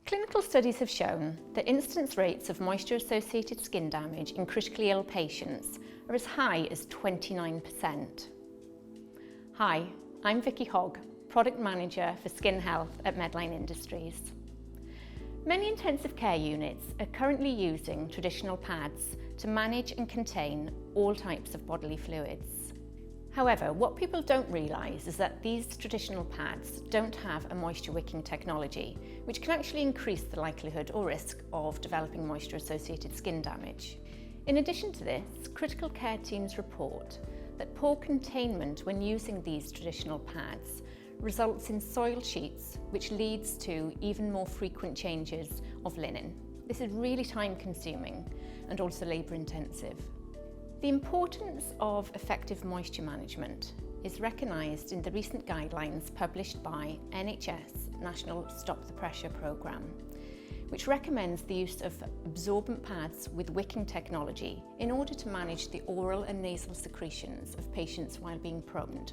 Clinical studies have shown that incidence rates of moisture-associated skin damage in critically ill patients are as high as 29%. Hi, I'm Vicky Hogg, Product Manager for Skin Health at Medline Industries. Many intensive care units are currently using traditional pads to manage and contain all types of bodily fluids. However, what people don't realise is that these traditional pads don't have a moisture wicking technology, which can actually increase the likelihood or risk of developing moisture-associated skin damage. In addition to this, critical care teams report that poor containment when using these traditional pads results in soiled sheets, which leads to even more frequent changes of linen. This is really time-consuming and also labour-intensive. The importance of effective moisture management is recognised in the recent guidelines published by NHS National Stop the Pressure programme, which recommends the use of absorbent pads with wicking technology in order to manage the oral and nasal secretions of patients while being pruned.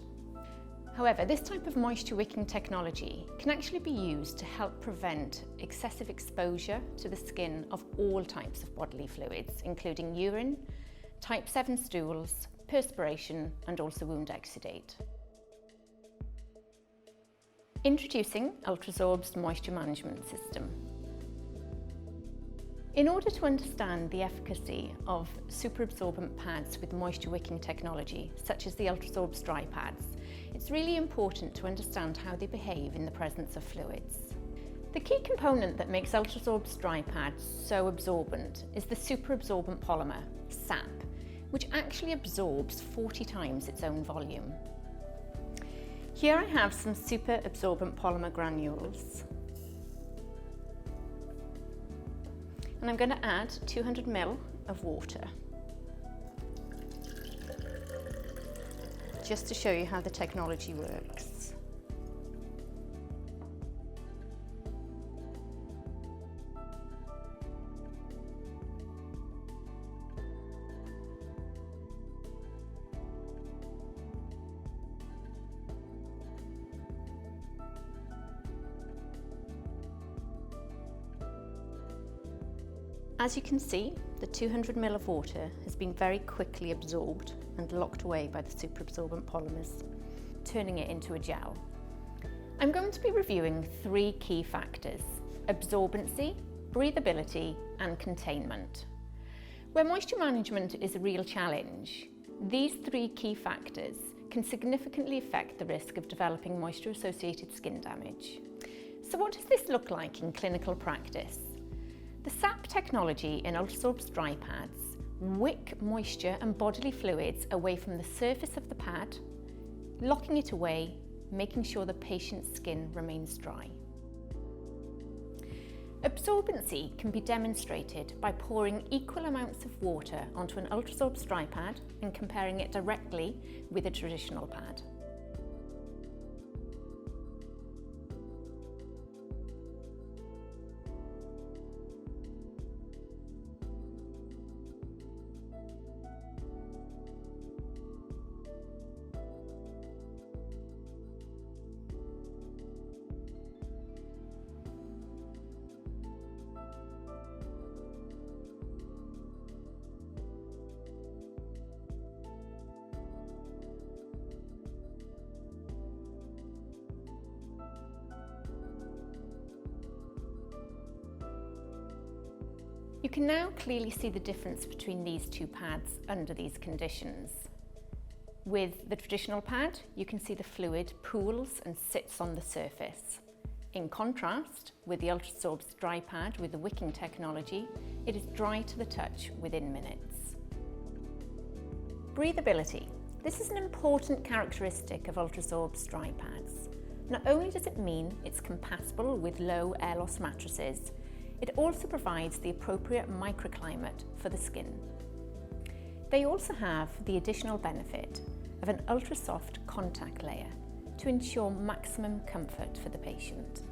However, this type of moisture wicking technology can actually be used to help prevent excessive exposure to the skin of all types of bodily fluids, including urine, type 7 stools, perspiration, and also wound exudate. Introducing Ultrasorbs moisture management system. In order to understand the efficacy of superabsorbent pads with moisture wicking technology, such as the Ultrasorbs dry pads, it's really important to understand how they behave in the presence of fluids. The key component that makes Ultrasorbs dry pads so absorbent is the superabsorbent polymer, SAP, which actually absorbs 40 times its own volume. Here I have some superabsorbent polymer granules. And I'm going to add 200 ml of water, just to show you how the technology works. As you can see, the 200 ml of water has been very quickly absorbed and locked away by the superabsorbent polymers, turning it into a gel. I'm going to be reviewing 3 key factors: absorbency, breathability, and containment. Where moisture management is a real challenge, these 3 key factors can significantly affect the risk of developing moisture-associated skin damage. So what does this look like in clinical practice? The SAP technology in Ultrasorbs dry pads wick moisture and bodily fluids away from the surface of the pad, locking it away, making sure the patient's skin remains dry. Absorbency can be demonstrated by pouring equal amounts of water onto an Ultrasorbs dry pad and comparing it directly with a traditional pad. You can now clearly see the difference between these 2 pads under these conditions. With the traditional pad, you can see the fluid pools and sits on the surface. In contrast, with the Ultrasorbs dry pad with the wicking technology, it is dry to the touch within minutes. Breathability. This is an important characteristic of Ultrasorbs dry pads. Not only does it mean it's compatible with low air loss mattresses, it also provides the appropriate microclimate for the skin. They also have the additional benefit of an ultra-soft contact layer to ensure maximum comfort for the patient.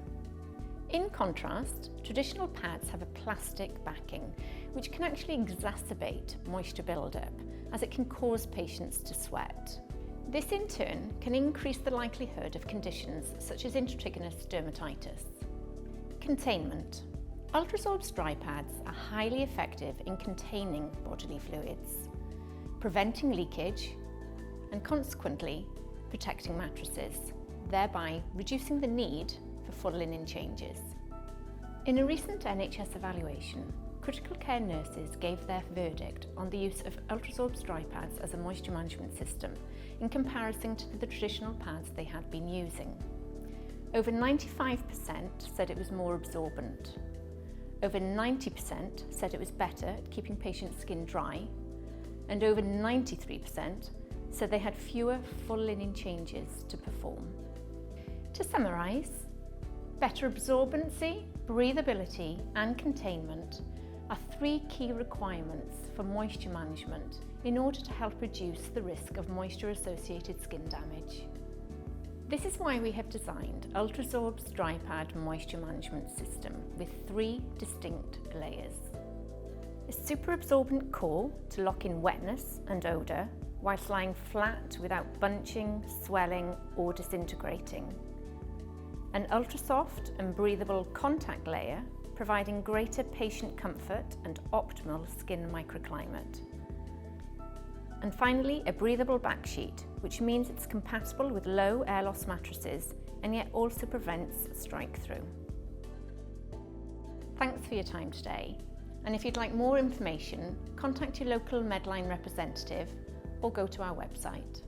In contrast, traditional pads have a plastic backing, which can actually exacerbate moisture buildup as it can cause patients to sweat. This in turn can increase the likelihood of conditions such as intratriginous dermatitis. Containment. Ultrasorbs dry pads are highly effective in containing bodily fluids, preventing leakage and consequently protecting mattresses, thereby reducing the need for full linen changes. In a recent NHS evaluation, critical care nurses gave their verdict on the use of Ultrasorbs dry pads as a moisture management system in comparison to the traditional pads they had been using. Over 95% said it was more absorbent. Over 90% said it was better at keeping patients' skin dry, and over 93% said they had fewer full linen changes to perform. To summarise, better absorbency, breathability and containment are 3 key requirements for moisture management in order to help reduce the risk of moisture-associated skin damage. This is why we have designed Ultrasorbs dry pad moisture management system with 3 distinct layers. A super absorbent core to lock in wetness and odour whilst lying flat without bunching, swelling or disintegrating. An ultra soft and breathable contact layer providing greater patient comfort and optimal skin microclimate. And finally, a breathable backsheet, which means it's compatible with low air loss mattresses and yet also prevents strike-through. Thanks for your time today. And if you'd like more information, contact your local Medline representative or go to our website.